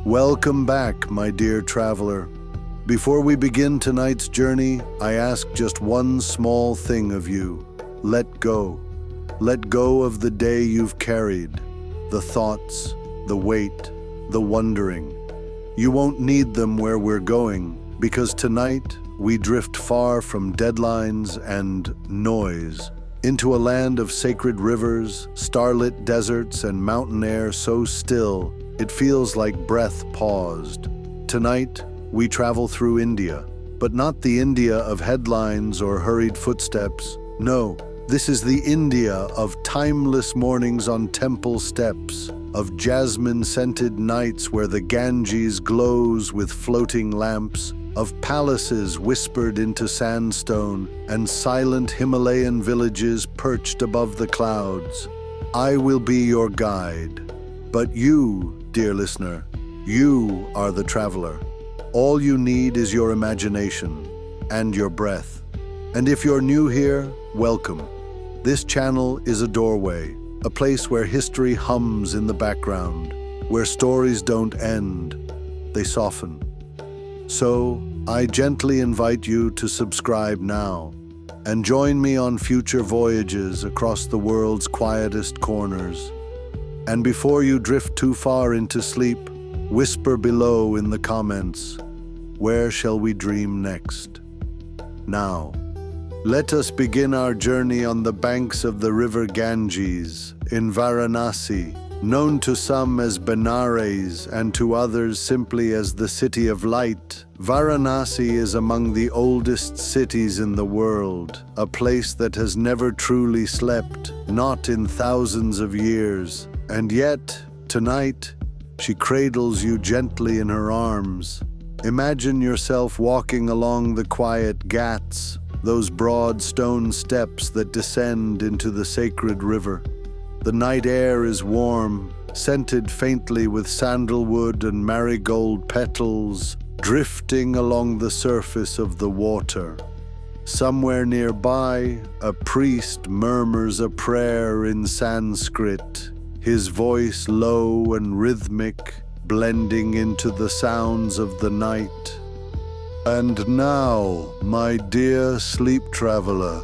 Welcome back, my dear traveler. Before we begin tonight's journey, I ask just one small thing of you. Let go. Let go of the day you've carried, the thoughts, the weight, the wondering. You won't need them where we're going, because tonight we drift far from deadlines and noise into a land of sacred rivers, starlit deserts, and mountain air so still it feels like breath paused. Tonight, we travel through India, but not the India of headlines or hurried footsteps. No, this is the India of timeless mornings on temple steps, of jasmine-scented nights where the Ganges glows with floating lamps, of palaces whispered into sandstone and silent Himalayan villages perched above the clouds. I will be your guide, but you, dear listener, you are the traveler. All you need is your imagination and your breath. And if you're new here, welcome. This channel is a doorway, a place where history hums in the background, where stories don't end, they soften. So, I gently invite you to subscribe now and join me on future voyages across the world's quietest corners. And before you drift too far into sleep, whisper below in the comments, where shall we dream next? Now, let us begin our journey on the banks of the river Ganges in Varanasi, known to some as Benares and to others simply as the City of Light. Varanasi is among the oldest cities in the world, a place that has never truly slept, not in thousands of years. And yet, tonight, she cradles you gently in her arms. Imagine yourself walking along the quiet ghats, those broad stone steps that descend into the sacred river. The night air is warm, scented faintly with sandalwood and marigold petals, drifting along the surface of the water. Somewhere nearby, a priest murmurs a prayer in Sanskrit, his voice low and rhythmic, blending into the sounds of the night. And now, my dear sleep traveler,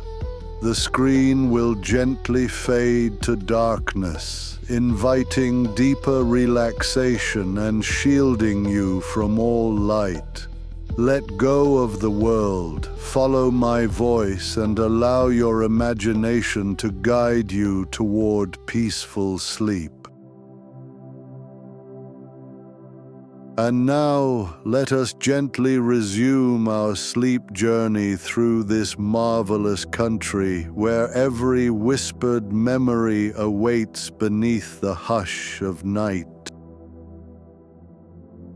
the screen will gently fade to darkness, inviting deeper relaxation and shielding you from all light. Let go of the world, follow my voice, and allow your imagination to guide you toward peaceful sleep. And now, let us gently resume our sleep journey through this marvelous country where every whispered memory awaits beneath the hush of night.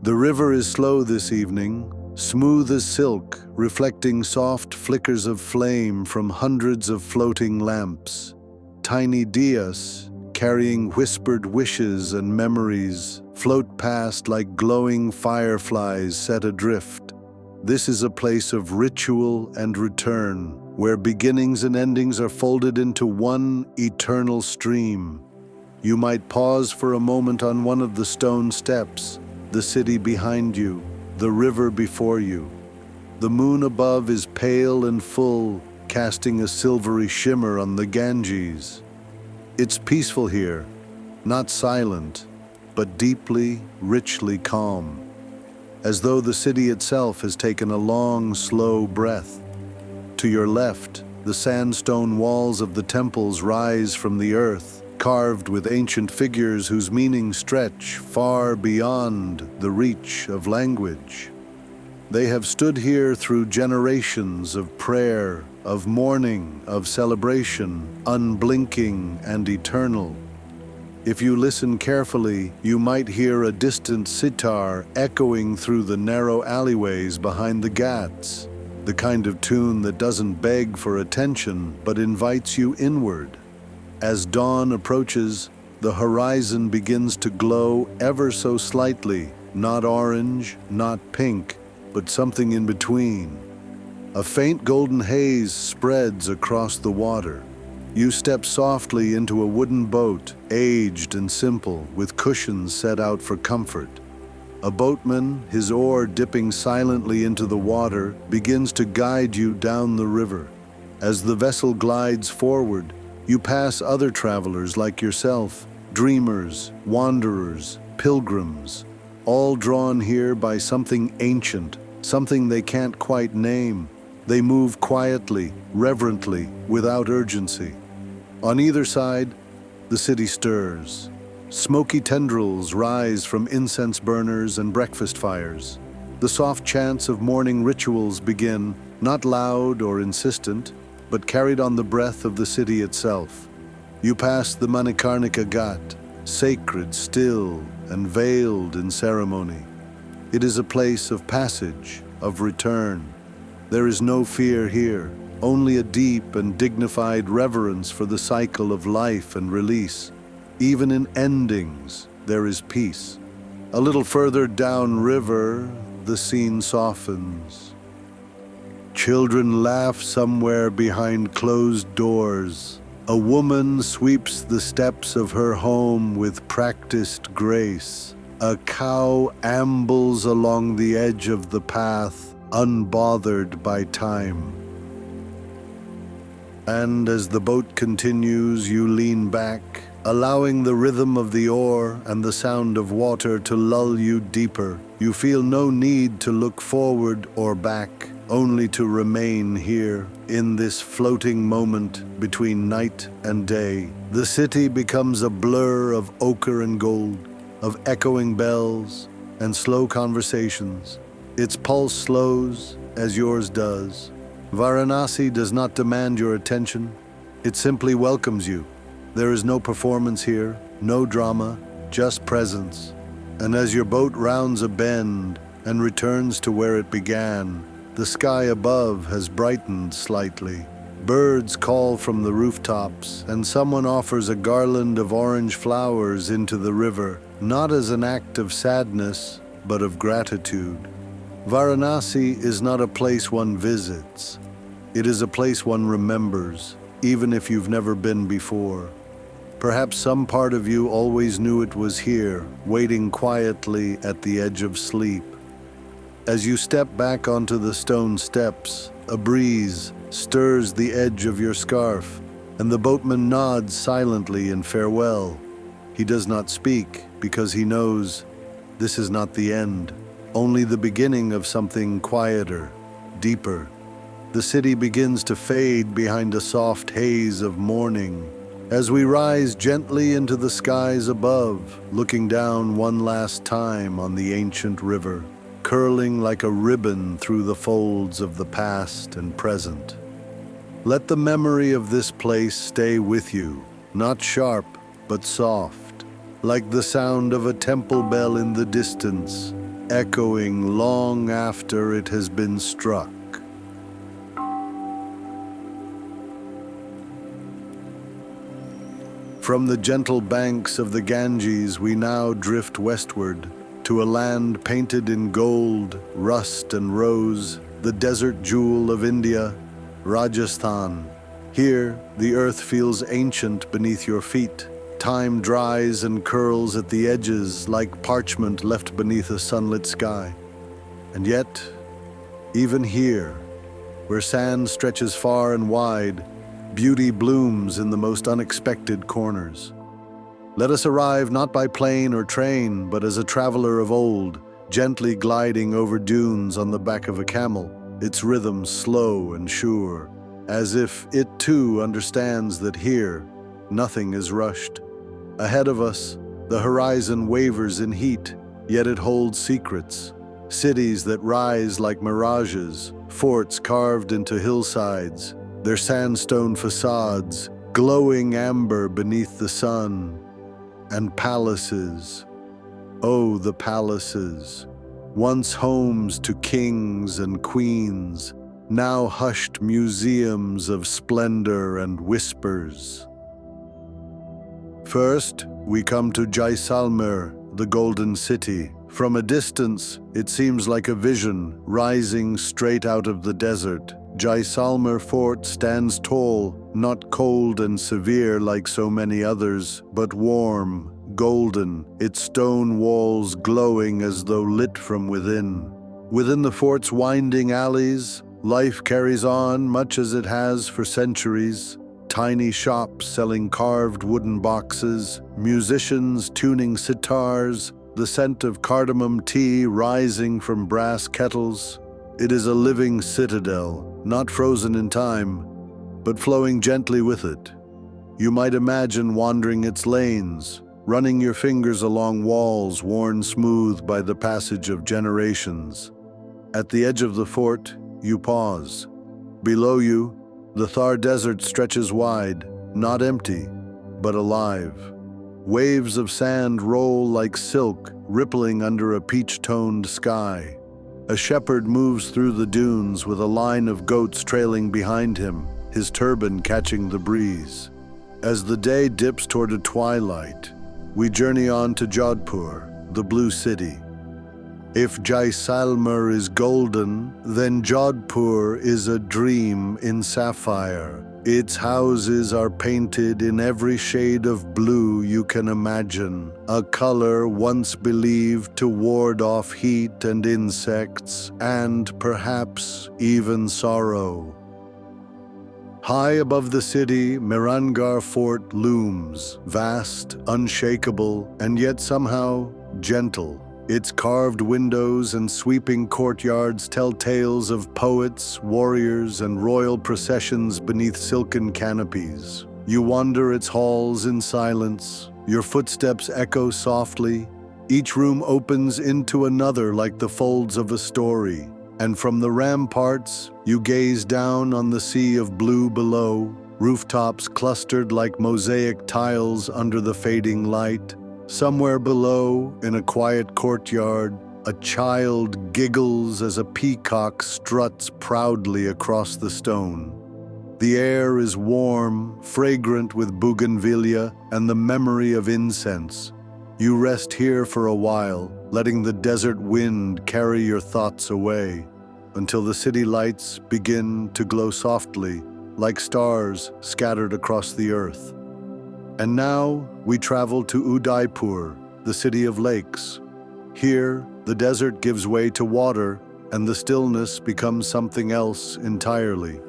The river is slow this evening, smooth as silk, reflecting soft flickers of flame from hundreds of floating lamps. Tiny diyas, carrying whispered wishes and memories, float past like glowing fireflies set adrift. This is a place of ritual and return, where beginnings and endings are folded into one eternal stream. You might pause for a moment on one of the stone steps, the city behind you, the river before you. The moon above is pale and full, casting a silvery shimmer on the Ganges. It's peaceful here, not silent, but deeply, richly calm, as though the city itself has taken a long, slow breath. To your left, the sandstone walls of the temples rise from the earth, carved with ancient figures whose meanings stretch far beyond the reach of language. They have stood here through generations of prayer, of mourning, of celebration, unblinking and eternal. If you listen carefully, you might hear a distant sitar echoing through the narrow alleyways behind the ghats, the kind of tune that doesn't beg for attention but invites you inward. As dawn approaches, the horizon begins to glow ever so slightly, not orange, not pink, but something in between. A faint golden haze spreads across the water. You step softly into a wooden boat, aged and simple, with cushions set out for comfort. A boatman, his oar dipping silently into the water, begins to guide you down the river. As the vessel glides forward, you pass other travelers like yourself, dreamers, wanderers, pilgrims, all drawn here by something ancient, something they can't quite name. They move quietly, reverently, without urgency. On either side, the city stirs. Smoky tendrils rise from incense burners and breakfast fires. The soft chants of morning rituals begin, not loud or insistent, but carried on the breath of the city itself. You pass the Manikarnika Ghat, sacred, still, and veiled in ceremony. It is a place of passage, of return. There is no fear here, only a deep and dignified reverence for the cycle of life and release. Even in endings, there is peace. A little further downriver, the scene softens. Children laugh somewhere behind closed doors. A woman sweeps the steps of her home with practiced grace. A cow ambles along the edge of the path, unbothered by time. And as the boat continues, you lean back, allowing the rhythm of the oar and the sound of water to lull you deeper. You feel no need to look forward or back, only to remain here, in this floating moment between night and day. The city becomes a blur of ochre and gold, of echoing bells and slow conversations. Its pulse slows, as yours does. Varanasi does not demand your attention. It simply welcomes you. There is no performance here, no drama, just presence. And as your boat rounds a bend and returns to where it began, the sky above has brightened slightly. Birds call from the rooftops, and someone offers a garland of orange flowers into the river, not as an act of sadness, but of gratitude. Varanasi is not a place one visits. It is a place one remembers, even if you've never been before. Perhaps some part of you always knew it was here, waiting quietly at the edge of sleep. As you step back onto the stone steps, a breeze stirs the edge of your scarf, and the boatman nods silently in farewell. He does not speak because he knows this is not the end, only the beginning of something quieter, deeper. The city begins to fade behind a soft haze of morning. As we rise gently into the skies above, looking down one last time on the ancient river, curling like a ribbon through the folds of the past and present. Let the memory of this place stay with you, not sharp, but soft, like the sound of a temple bell in the distance, echoing long after it has been struck. From the gentle banks of the Ganges, we now drift westward to a land painted in gold, rust, and rose, the desert jewel of India, Rajasthan. Here, the earth feels ancient beneath your feet. Time dries and curls at the edges like parchment left beneath a sunlit sky. And yet, even here, where sand stretches far and wide, beauty blooms in the most unexpected corners. Let us arrive not by plane or train, but as a traveler of old, gently gliding over dunes on the back of a camel, its rhythm slow and sure, as if it too understands that here, nothing is rushed. Ahead of us, the horizon wavers in heat, yet it holds secrets. Cities that rise like mirages, forts carved into hillsides, their sandstone facades glowing amber beneath the sun, and palaces. Oh, the palaces, once homes to kings and queens, now hushed museums of splendor and whispers. First, we come to Jaisalmer, the Golden City. From a distance, it seems like a vision rising straight out of the desert. Jaisalmer Fort stands tall, not cold and severe like so many others, but warm, golden, its stone walls glowing as though lit from within. Within the fort's winding alleys, life carries on much as it has for centuries. Tiny shops selling carved wooden boxes, musicians tuning sitars, the scent of cardamom tea rising from brass kettles. It is a living citadel, not frozen in time, but flowing gently with it. You might imagine wandering its lanes, running your fingers along walls worn smooth by the passage of generations. At the edge of the fort, you pause. Below you, the Thar Desert stretches wide, not empty, but alive. Waves of sand roll like silk, rippling under a peach-toned sky. A shepherd moves through the dunes with a line of goats trailing behind him, his turban catching the breeze. As the day dips toward a twilight, we journey on to Jodhpur, the blue city. If Jaisalmer is golden, then Jodhpur is a dream in sapphire. Its houses are painted in every shade of blue you can imagine, a color once believed to ward off heat and insects, and perhaps even sorrow. High above the city, Mehrangarh Fort looms, vast, unshakable, and yet somehow gentle. Its carved windows and sweeping courtyards tell tales of poets, warriors, and royal processions beneath silken canopies. You wander its halls in silence, your footsteps echo softly. Each room opens into another like the folds of a story. And from the ramparts, you gaze down on the sea of blue below, rooftops clustered like mosaic tiles under the fading light. Somewhere below, in a quiet courtyard, a child giggles as a peacock struts proudly across the stone. The air is warm, fragrant with bougainvillea and the memory of incense. You rest here for a while, letting the desert wind carry your thoughts away, until the city lights begin to glow softly, like stars scattered across the earth. And now we travel to Udaipur, the city of lakes. Here, the desert gives way to water, and the stillness becomes something else entirely.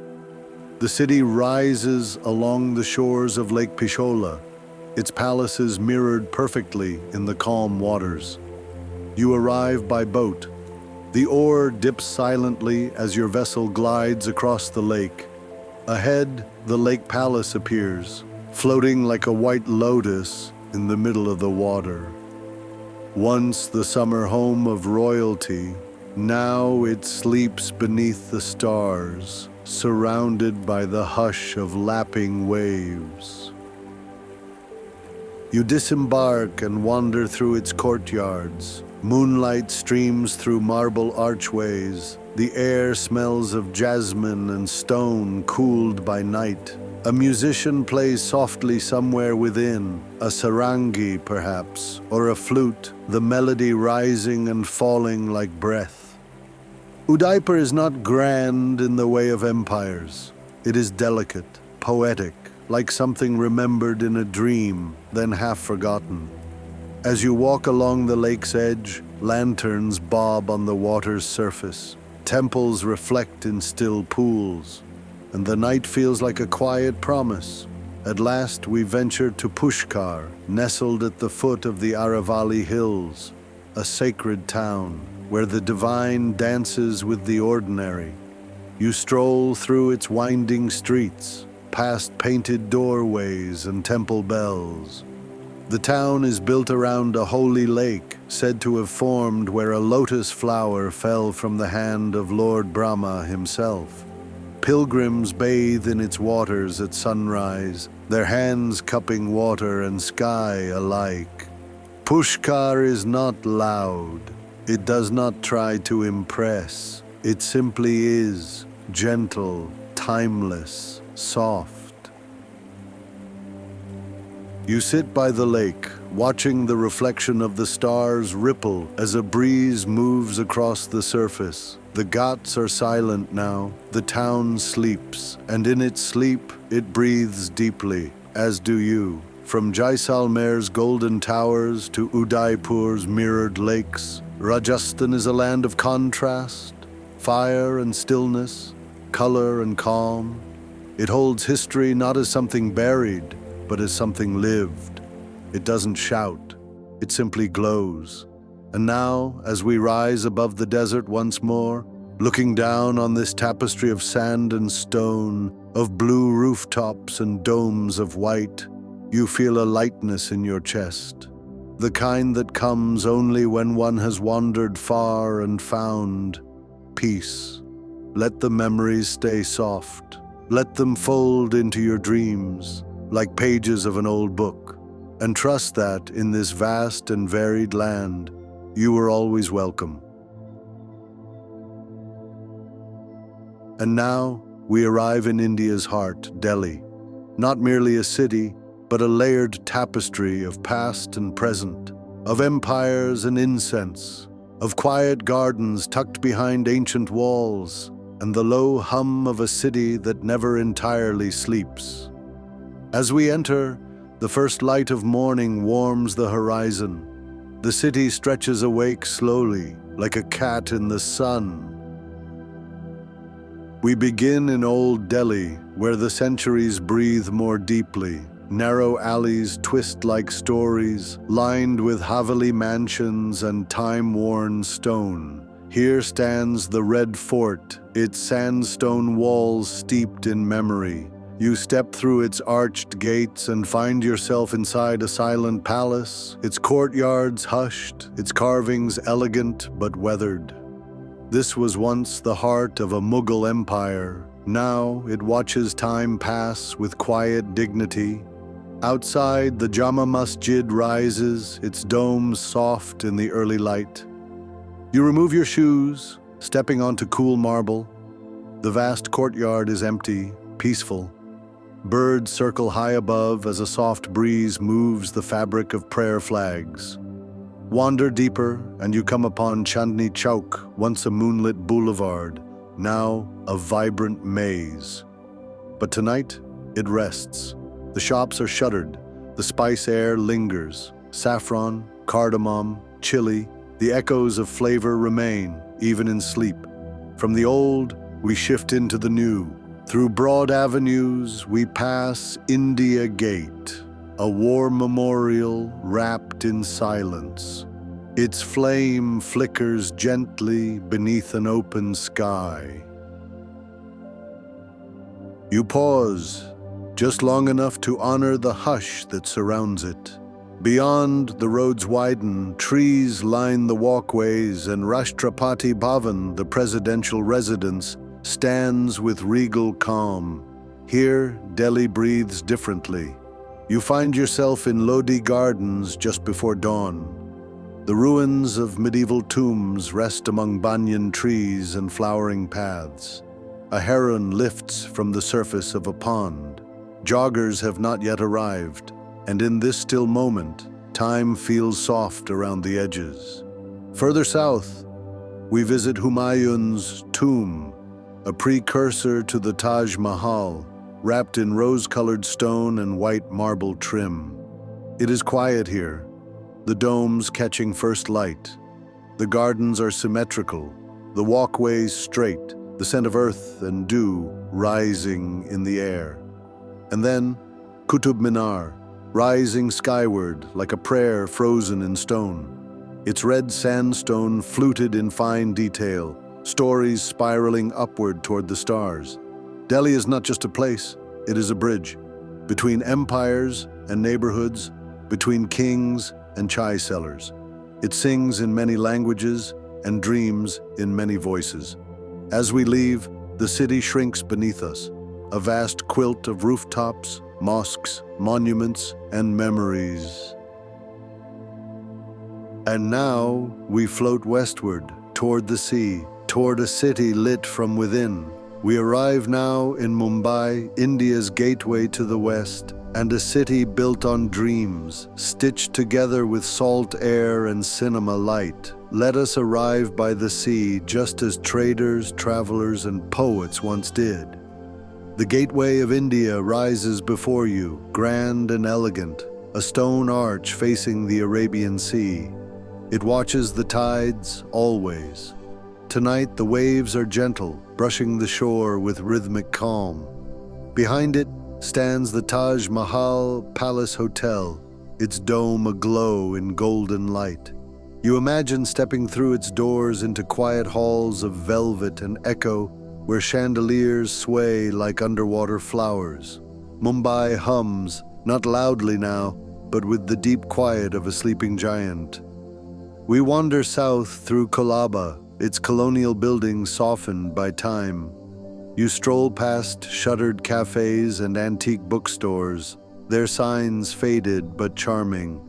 The city rises along the shores of Lake Pishola, its palaces mirrored perfectly in the calm waters. You arrive by boat. The oar dips silently as your vessel glides across the lake. Ahead, the lake palace appears, floating like a white lotus in the middle of the water. Once the summer home of royalty, now it sleeps beneath the stars, surrounded by the hush of lapping waves. You disembark and wander through its courtyards. Moonlight streams through marble archways. The air smells of jasmine and stone cooled by night. A musician plays softly somewhere within, a sarangi perhaps, or a flute, the melody rising and falling like breath. Udaipur is not grand in the way of empires. It is delicate, poetic, like something remembered in a dream, then half forgotten. As you walk along the lake's edge, lanterns bob on the water's surface. Temples reflect in still pools, and the night feels like a quiet promise. At last we venture to Pushkar, nestled at the foot of the Aravalli Hills, a sacred town where the divine dances with the ordinary. You stroll through its winding streets, past painted doorways and temple bells. The town is built around a holy lake, said to have formed where a lotus flower fell from the hand of Lord Brahma himself. Pilgrims bathe in its waters at sunrise, their hands cupping water and sky alike. Pushkar is not loud. It does not try to impress. It simply is, gentle, timeless, soft. You sit by the lake, watching the reflection of the stars ripple as a breeze moves across the surface. The ghats are silent now, the town sleeps, and in its sleep it breathes deeply, as do you, From Jaisalmer's golden towers to Udaipur's mirrored lakes, Rajasthan is a land of contrast, fire and stillness, color and calm. It holds history not as something buried, but as something lived. It doesn't shout, it simply glows. And now, as we rise above the desert once more, looking down on this tapestry of sand and stone, of blue rooftops and domes of white, you feel a lightness in your chest, the kind that comes only when one has wandered far and found peace. Let the memories stay soft. Let them fold into your dreams like pages of an old book. And trust that in this vast and varied land, you are always welcome. And now we arrive in India's heart, Delhi. Not merely a city, but a layered tapestry of past and present, of empires and incense, of quiet gardens tucked behind ancient walls, and the low hum of a city that never entirely sleeps. As we enter, the first light of morning warms the horizon. The city stretches awake slowly, like a cat in the sun. We begin in Old Delhi, where the centuries breathe more deeply. Narrow alleys twist like stories, lined with Haveli mansions and time-worn stone. Here stands the Red Fort, its sandstone walls steeped in memory. You step through its arched gates and find yourself inside a silent palace, its courtyards hushed, its carvings elegant but weathered. This was once the heart of a Mughal empire. Now it watches time pass with quiet dignity. Outside, the Jama Masjid rises, its domes soft in the early light. You remove your shoes, stepping onto cool marble. The vast courtyard is empty, peaceful. Birds circle high above as a soft breeze moves the fabric of prayer flags. Wander deeper, and you come upon Chandni Chowk, once a moonlit boulevard, now a vibrant maze. But tonight, it rests. The shops are shuttered, the spice air lingers. Saffron, cardamom, chili, the echoes of flavor remain, even in sleep. From the old, we shift into the new. Through broad avenues, we pass India Gate, a war memorial wrapped in silence. Its flame flickers gently beneath an open sky. You pause, just long enough to honor the hush that surrounds it. Beyond, the roads widen, trees line the walkways, and Rashtrapati Bhavan, the presidential residence, stands with regal calm. Here, Delhi breathes differently. You find yourself in Lodi Gardens just before dawn. The ruins of medieval tombs rest among banyan trees and flowering paths. A heron lifts from the surface of a pond. Joggers have not yet arrived, and in this still moment, time feels soft around the edges. Further south, we visit Humayun's tomb, a precursor to the Taj Mahal, wrapped in rose-colored stone and white marble trim. It is quiet here, the domes catching first light. The gardens are symmetrical, the walkways straight, the scent of earth and dew rising in the air. And then, Qutub Minar, rising skyward like a prayer frozen in stone. Its red sandstone fluted in fine detail, stories spiraling upward toward the stars. Delhi is not just a place, it is a bridge. Between empires and neighborhoods, between kings and chai sellers. It sings in many languages and dreams in many voices. As we leave, the city shrinks beneath us, a vast quilt of rooftops, mosques, monuments, and memories. And now we float westward, toward the sea, toward a city lit from within. We arrive now in Mumbai, India's gateway to the west, and a city built on dreams, stitched together with salt air and cinema light. Let us arrive by the sea just as traders, travelers, and poets once did. The gateway of India rises before you, grand and elegant, a stone arch facing the Arabian Sea. It watches the tides always. Tonight the waves are gentle, brushing the shore with rhythmic calm. Behind it stands the Taj Mahal Palace Hotel, its dome aglow in golden light. You imagine stepping through its doors into quiet halls of velvet and echo, where chandeliers sway like underwater flowers. Mumbai hums, not loudly now, but with the deep quiet of a sleeping giant. We wander south through Colaba, its colonial buildings softened by time. You stroll past shuttered cafes and antique bookstores, their signs faded but charming.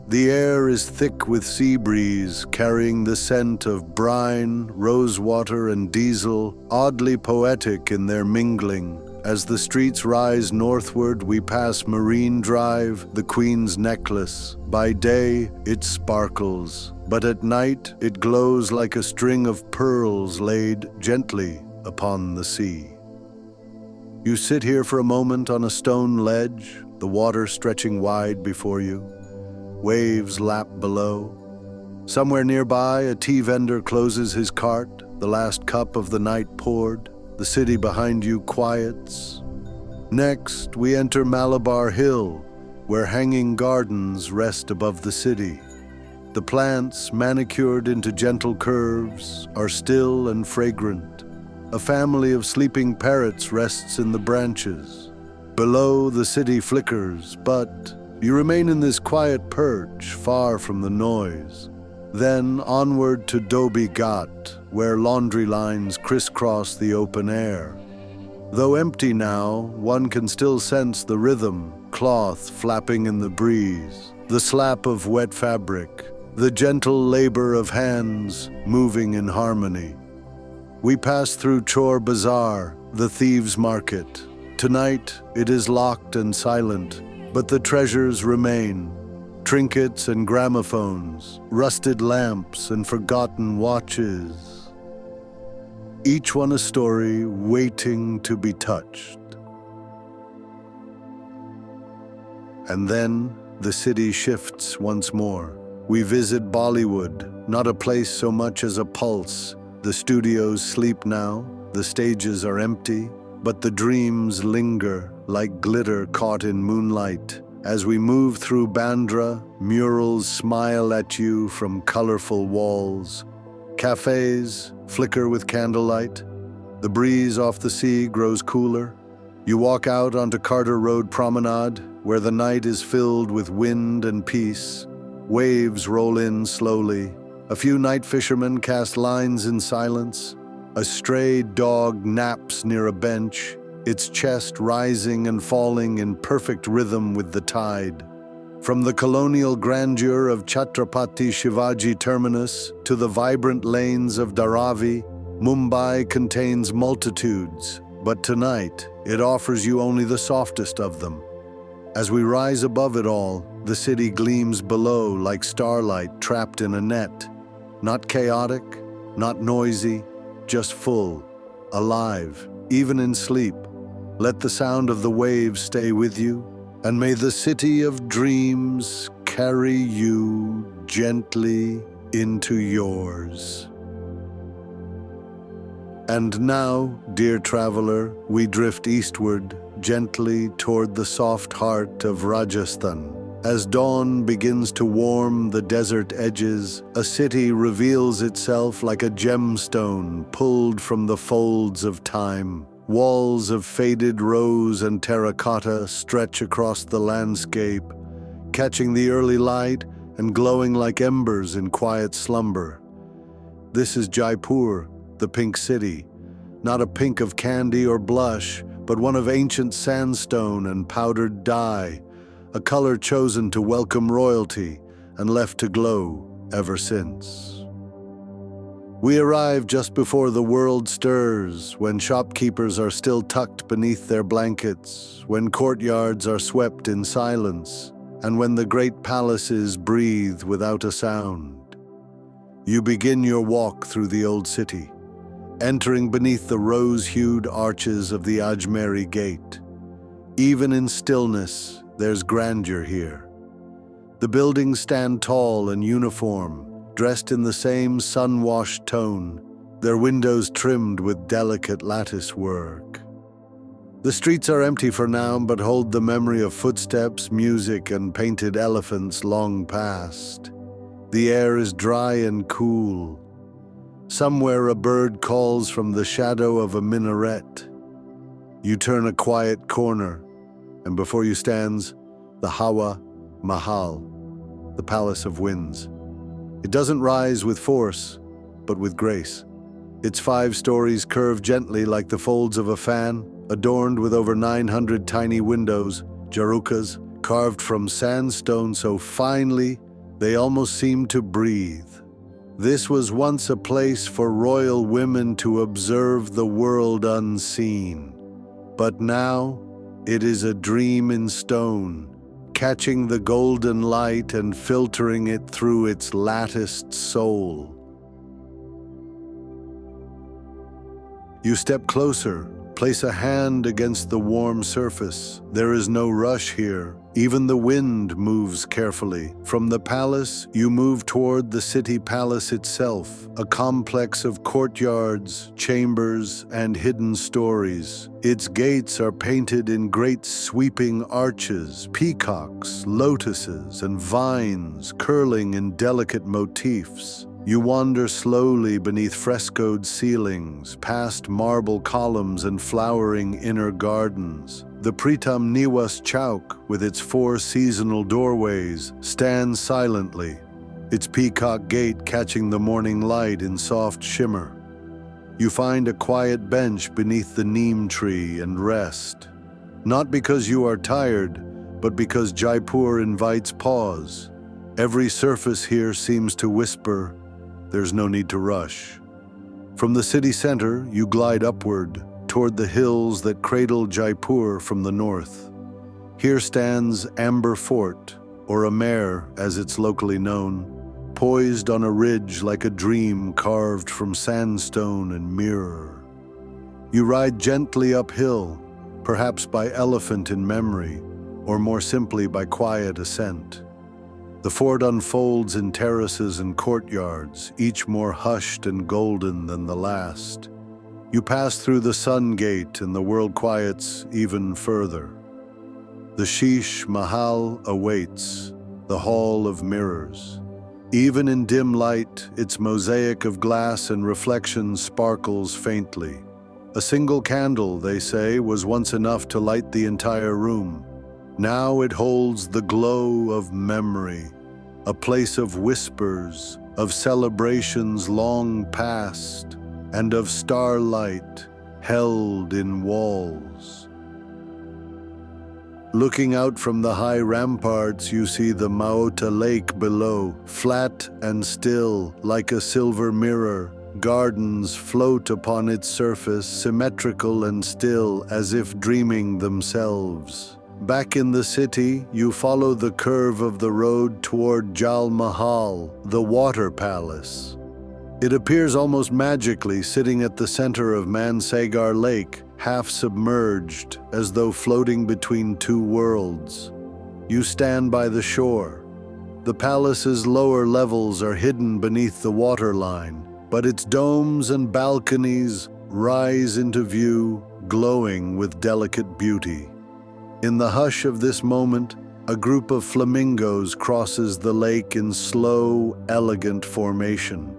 The air is thick with sea breeze, carrying the scent of brine, rosewater, and diesel, oddly poetic in their mingling. As the streets rise northward, we pass Marine Drive, the Queen's Necklace. By day, it sparkles, but at night, it glows like a string of pearls laid gently upon the sea. You sit here for a moment on a stone ledge, the water stretching wide before you. Waves lap below. Somewhere nearby, a tea vendor closes his cart, the last cup of the night poured. The city behind you quiets. Next, we enter Malabar Hill, where hanging gardens rest above the city. The plants, manicured into gentle curves, are still and fragrant. A family of sleeping parrots rests in the branches. Below, the city flickers, but you remain in this quiet perch, far from the noise. Then onward to Dhobi Ghat, where laundry lines crisscross the open air. Though empty now, one can still sense the rhythm, cloth flapping in the breeze, the slap of wet fabric, the gentle labor of hands moving in harmony. We pass through Chor Bazaar, the thieves' market. Tonight it is locked and silent, but the treasures remain. Trinkets and gramophones, rusted lamps and forgotten watches. Each one a story waiting to be touched. And then the city shifts once more. We visit Bollywood, not a place so much as a pulse. The studios sleep now, the stages are empty, but the dreams linger like glitter caught in moonlight. As we move through Bandra, murals smile at you from colorful walls. Cafes flicker with candlelight. The breeze off the sea grows cooler. You walk out onto Carter Road Promenade, where the night is filled with wind and peace. Waves roll in slowly. A few night fishermen cast lines in silence. A stray dog naps near a bench, its chest rising and falling in perfect rhythm with the tide. From the colonial grandeur of Chhatrapati Shivaji Terminus to the vibrant lanes of Dharavi, Mumbai contains multitudes, but tonight it offers you only the softest of them. As we rise above it all, the city gleams below like starlight trapped in a net. Not chaotic, not noisy, just full, alive, even in sleep. Let the sound of the waves stay with you, and may the city of dreams carry you gently into yours. And now, dear traveler, we drift eastward, gently toward the soft heart of Rajasthan. As dawn begins to warm the desert edges, a city reveals itself like a gemstone pulled from the folds of time. Walls of faded rose and terracotta stretch across the landscape, catching the early light and glowing like embers in quiet slumber. This is Jaipur, the pink city, not a pink of candy or blush, but one of ancient sandstone and powdered dye, a color chosen to welcome royalty and left to glow ever since. We arrive just before the world stirs, when shopkeepers are still tucked beneath their blankets, when courtyards are swept in silence, and when the great palaces breathe without a sound. You begin your walk through the old city, entering beneath the rose-hued arches of the Ajmeri Gate. Even in stillness, there's grandeur here. The buildings stand tall and uniform, dressed in the same sun-washed tone, their windows trimmed with delicate lattice work. The streets are empty for now, but hold the memory of footsteps, music, and painted elephants long past. The air is dry and cool. Somewhere a bird calls from the shadow of a minaret. You turn a quiet corner, and before you stands the Hawa Mahal, the Palace of Winds. It doesn't rise with force, but with grace. Its 5 stories curve gently like the folds of a fan, adorned with over 900 tiny windows, jarukas, carved from sandstone so finely they almost seem to breathe. This was once a place for royal women to observe the world unseen. But now it is a dream in stone, catching the golden light and filtering it through its latticed soul. You step closer, place a hand against the warm surface. There is no rush here. Even the wind moves carefully. From the palace, you move toward the city palace itself, a complex of courtyards, chambers, and hidden stories. Its gates are painted in great sweeping arches, peacocks, lotuses, and vines curling in delicate motifs. You wander slowly beneath frescoed ceilings, past marble columns and flowering inner gardens. The Pritam Niwas Chowk, with its 4 seasonal doorways, stands silently, its peacock gate catching the morning light in soft shimmer. You find a quiet bench beneath the neem tree and rest. Not because you are tired, but because Jaipur invites pause. Every surface here seems to whisper, there's no need to rush. From the city center, you glide upward toward the hills that cradle Jaipur from the north. Here stands Amber Fort, or Amer as it's locally known, poised on a ridge like a dream carved from sandstone and mirror. You ride gently uphill, perhaps by elephant in memory, or more simply by quiet ascent. The fort unfolds in terraces and courtyards, each more hushed and golden than the last. You pass through the sun gate and the world quiets even further. The Sheesh Mahal awaits, the hall of mirrors. Even in dim light, its mosaic of glass and reflections sparkles faintly. A single candle, they say, was once enough to light the entire room. Now it holds the glow of memory, a place of whispers, of celebrations long past, and of starlight held in walls. Looking out from the high ramparts, you see the Maota Lake below, flat and still, like a silver mirror. Gardens float upon its surface, symmetrical and still, as if dreaming themselves. Back in the city, you follow the curve of the road toward Jal Mahal, the water palace. It appears almost magically sitting at the center of Mansagar Lake, half submerged, as though floating between 2 worlds. You stand by the shore. The palace's lower levels are hidden beneath the waterline, but its domes and balconies rise into view, glowing with delicate beauty. In the hush of this moment, a group of flamingos crosses the lake in slow, elegant formation.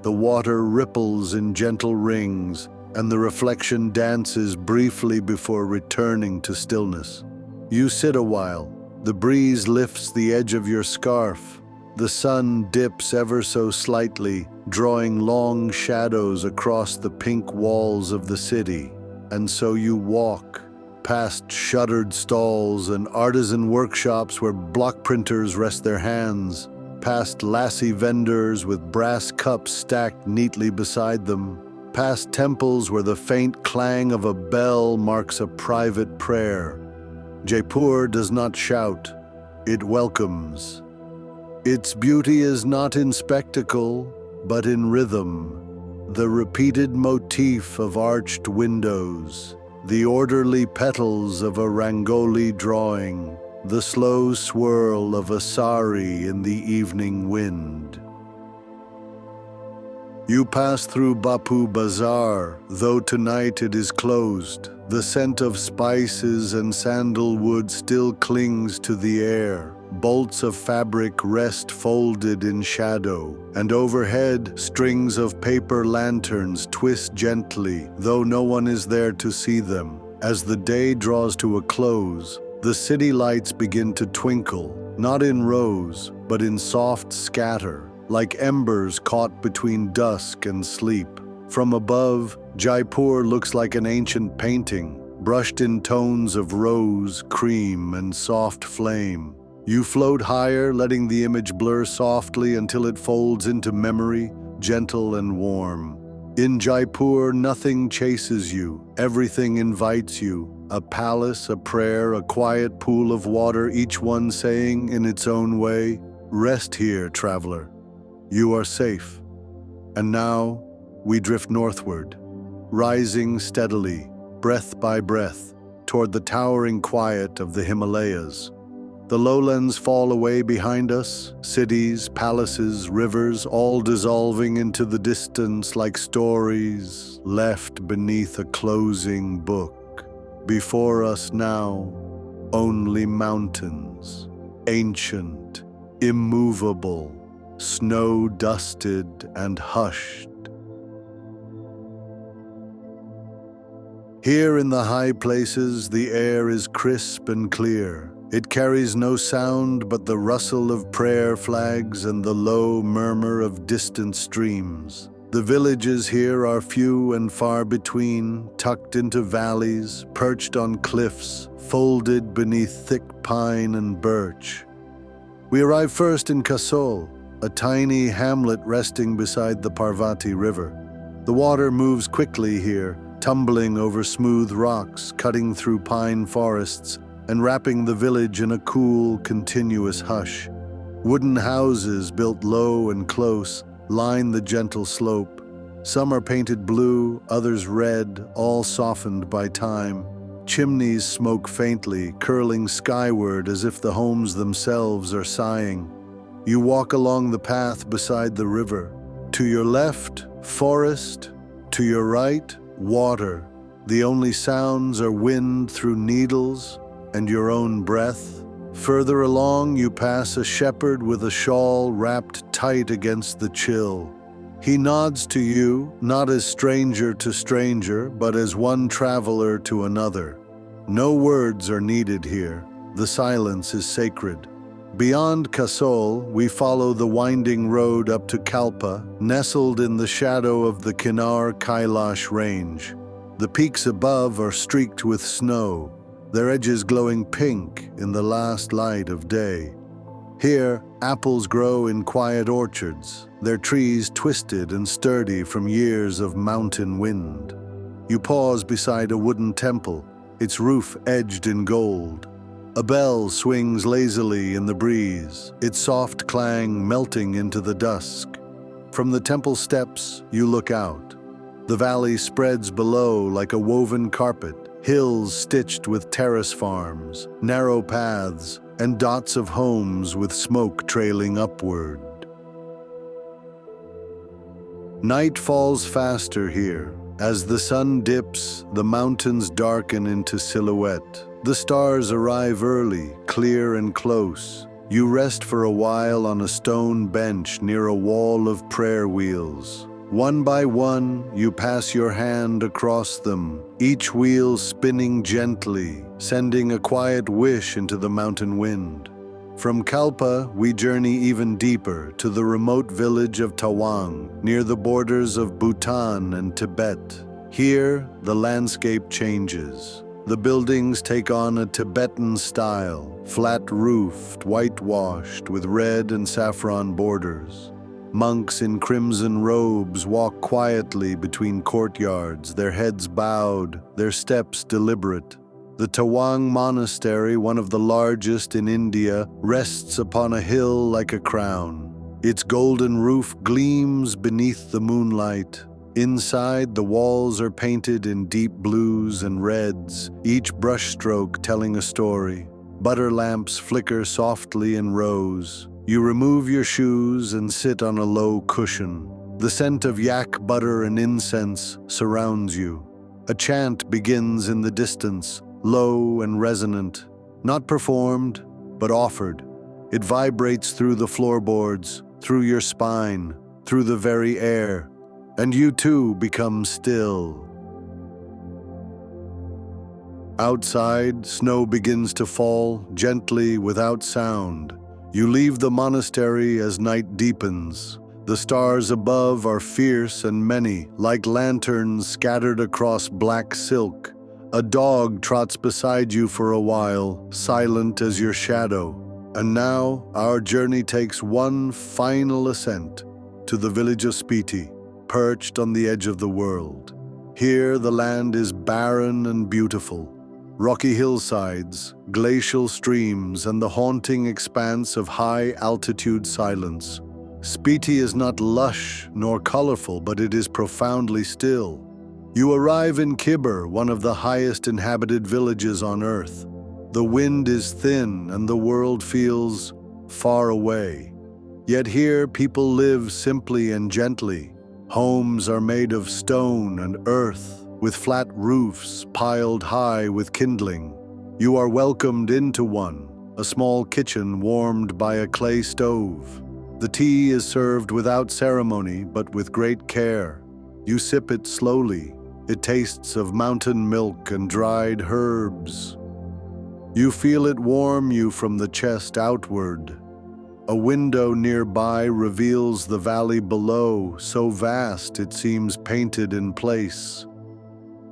The water ripples in gentle rings, and the reflection dances briefly before returning to stillness. You sit a while. The breeze lifts the edge of your scarf. The sun dips ever so slightly, drawing long shadows across the pink walls of the city. And so you walk, past shuttered stalls and artisan workshops where block printers rest their hands, past lassie vendors with brass cups stacked neatly beside them, past temples where the faint clang of a bell marks a private prayer. Jaipur does not shout, it welcomes. Its beauty is not in spectacle, but in rhythm, the repeated motif of arched windows, the orderly petals of a Rangoli drawing, the slow swirl of a sari in the evening wind. You pass through Bapu Bazaar, though tonight it is closed. The scent of spices and sandalwood still clings to the air. Bolts of fabric rest folded in shadow, and overhead strings of paper lanterns twist gently, though no one is there to see them. As the day draws to a close, the city lights begin to twinkle, not in rows, but in soft scatter, like embers caught between dusk and sleep. From above, Jaipur looks like an ancient painting, brushed in tones of rose, cream, and soft flame. You float higher, letting the image blur softly until it folds into memory, gentle and warm. In Jaipur, nothing chases you. Everything invites you. A palace, a prayer, a quiet pool of water, each one saying in its own way, "Rest here, traveler. You are safe." And now, we drift northward, rising steadily, breath by breath, toward the towering quiet of the Himalayas. The lowlands fall away behind us, cities, palaces, rivers, all dissolving into the distance like stories left beneath a closing book. Before us now, only mountains, ancient, immovable, snow-dusted and hushed. Here in the high places, the air is crisp and clear. It carries no sound but the rustle of prayer flags and the low murmur of distant streams. The villages here are few and far between, tucked into valleys, perched on cliffs, folded beneath thick pine and birch. We arrive first in Kasol, a tiny hamlet resting beside the Parvati River. The water moves quickly here, tumbling over smooth rocks, cutting through pine forests, and wrapping the village in a cool, continuous hush. Wooden houses built low and close line the gentle slope. Some are painted blue, others red, all softened by time. Chimneys smoke faintly, curling skyward as if the homes themselves are sighing. You walk along the path beside the river. To your left, forest. To your right, water. The only sounds are wind through needles and your own breath. Further along, you pass a shepherd with a shawl wrapped tight against the chill. He nods to you, not as stranger to stranger, but as one traveler to another. No words are needed here. The silence is sacred. Beyond Kasol, we follow the winding road up to Kalpa, nestled in the shadow of the Kinnar Kailash range. The peaks above are streaked with snow, their edges glowing pink in the last light of day. Here, apples grow in quiet orchards, their trees twisted and sturdy from years of mountain wind. You pause beside a wooden temple, its roof edged in gold. A bell swings lazily in the breeze, its soft clang melting into the dusk. From the temple steps, you look out. The valley spreads below like a woven carpet, hills stitched with terrace farms, narrow paths, and dots of homes with smoke trailing upward. Night falls faster here. As the sun dips, the mountains darken into silhouette. The stars arrive early, clear and close. You rest for a while on a stone bench near a wall of prayer wheels. One by one, you pass your hand across them, each wheel spinning gently, sending a quiet wish into the mountain wind. From Kalpa, we journey even deeper to the remote village of Tawang, near the borders of Bhutan and Tibet. Here, the landscape changes. The buildings take on a Tibetan style, flat-roofed, whitewashed, with red and saffron borders. Monks in crimson robes walk quietly between courtyards, their heads bowed, their steps deliberate. The Tawang Monastery, one of the largest in India, rests upon a hill like a crown. Its golden roof gleams beneath the moonlight. Inside, the walls are painted in deep blues and reds, each brushstroke telling a story. Butter lamps flicker softly in rows. You remove your shoes and sit on a low cushion. The scent of yak butter and incense surrounds you. A chant begins in the distance, low and resonant, not performed, but offered. It vibrates through the floorboards, through your spine, through the very air, and you too become still. Outside, snow begins to fall, gently, without sound. You leave the monastery as night deepens. The stars above are fierce and many, like lanterns scattered across black silk. A dog trots beside you for a while, silent as your shadow. And now, our journey takes one final ascent to the village of Spiti, perched on the edge of the world. Here, the land is barren and beautiful. Rocky hillsides, glacial streams, and the haunting expanse of high-altitude silence. Spiti is not lush nor colorful, but it is profoundly still. You arrive in Khyber, one of the highest inhabited villages on Earth. The wind is thin and the world feels far away. Yet here people live simply and gently. Homes are made of stone and earth, with flat roofs piled high with kindling. You are welcomed into one, a small kitchen warmed by a clay stove. The tea is served without ceremony, but with great care. You sip it slowly. It tastes of mountain milk and dried herbs. You feel it warm you from the chest outward. A window nearby reveals the valley below, so vast it seems painted in place.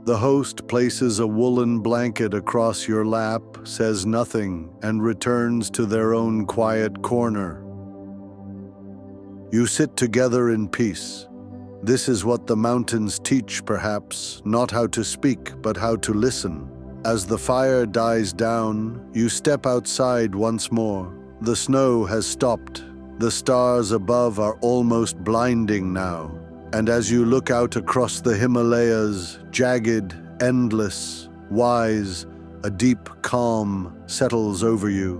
The host places a woolen blanket across your lap, says nothing, and returns to their own quiet corner. You sit together in peace. This is what the mountains teach, perhaps, not how to speak, but how to listen. As the fire dies down, you step outside once more. The snow has stopped. The stars above are almost blinding now. And as you look out across the Himalayas, jagged, endless, wise, a deep calm settles over you.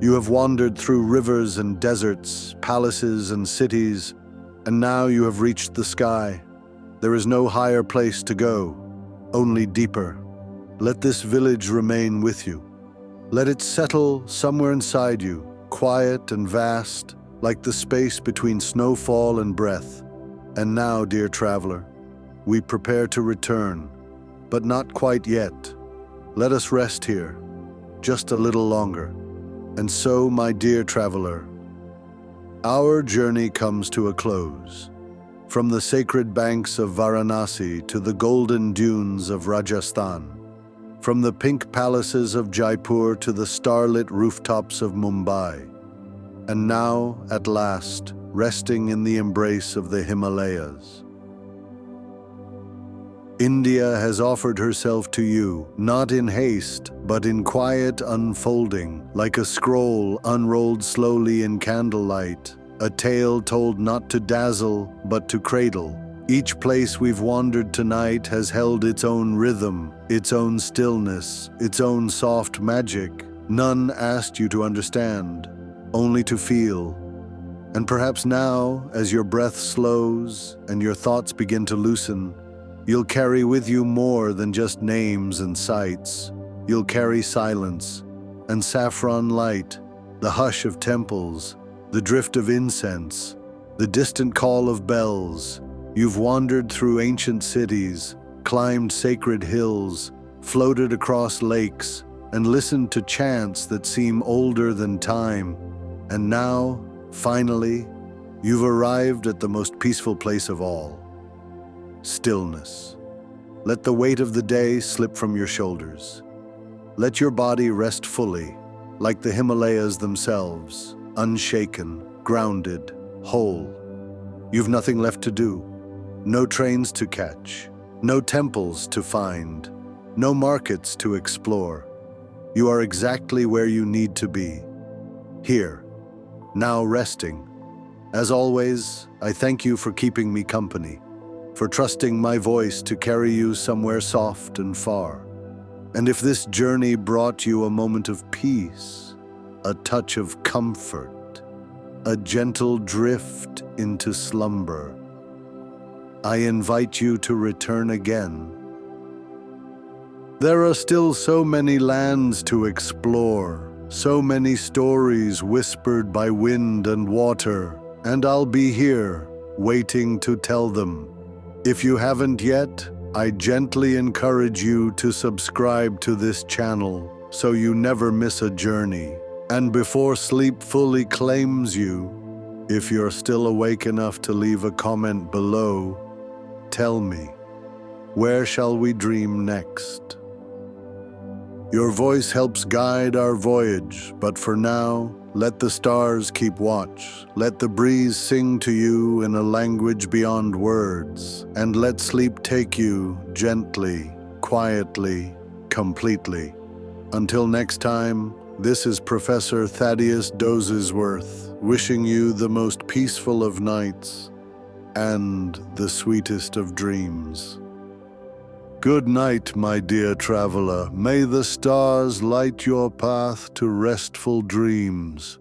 You have wandered through rivers and deserts, palaces and cities, and now you have reached the sky. There is no higher place to go, only deeper. Let this village remain with you. Let it settle somewhere inside you, quiet and vast, like the space between snowfall and breath. And now, dear traveler, we prepare to return, but not quite yet. Let us rest here, just a little longer. And so, my dear traveler, our journey comes to a close. From the sacred banks of Varanasi to the golden dunes of Rajasthan, from the pink palaces of Jaipur to the starlit rooftops of Mumbai, and now, at last, resting in the embrace of the Himalayas. India has offered herself to you, not in haste, but in quiet unfolding, like a scroll unrolled slowly in candlelight, a tale told not to dazzle, but to cradle. Each place we've wandered tonight has held its own rhythm, its own stillness, its own soft magic. None asked you to understand, only to feel. And perhaps now, as your breath slows and your thoughts begin to loosen, you'll carry with you more than just names and sights. You'll carry silence and saffron light, the hush of temples, the drift of incense, the distant call of bells. You've wandered through ancient cities, climbed sacred hills, floated across lakes, and listened to chants that seem older than time. And now, finally, you've arrived at the most peaceful place of all. Stillness. Let the weight of the day slip from your shoulders. Let your body rest fully, like the Himalayas themselves, unshaken, grounded, whole. You've nothing left to do. No trains to catch, no temples to find, no markets to explore. You are exactly where you need to be. Here, now resting. As always, I thank you for keeping me company. for trusting my voice to carry you somewhere soft and far. And if this journey brought you a moment of peace, a touch of comfort, a gentle drift into slumber, I invite you to return again. There are still so many lands to explore, so many stories whispered by wind and water, and I'll be here, waiting to tell them. If you haven't yet, I gently encourage you to subscribe to this channel so you never miss a journey. And before sleep fully claims you, if you're still awake enough to leave a comment below, tell me, where shall we dream next? Your voice helps guide our voyage, but for now, let the stars keep watch. Let the breeze sing to you in a language beyond words, and let sleep take you gently, quietly, completely. Until next time, this is Professor Thaddeus Dozesworth, wishing you the most peaceful of nights and the sweetest of dreams. Good night, my dear traveler. May the stars light your path to restful dreams.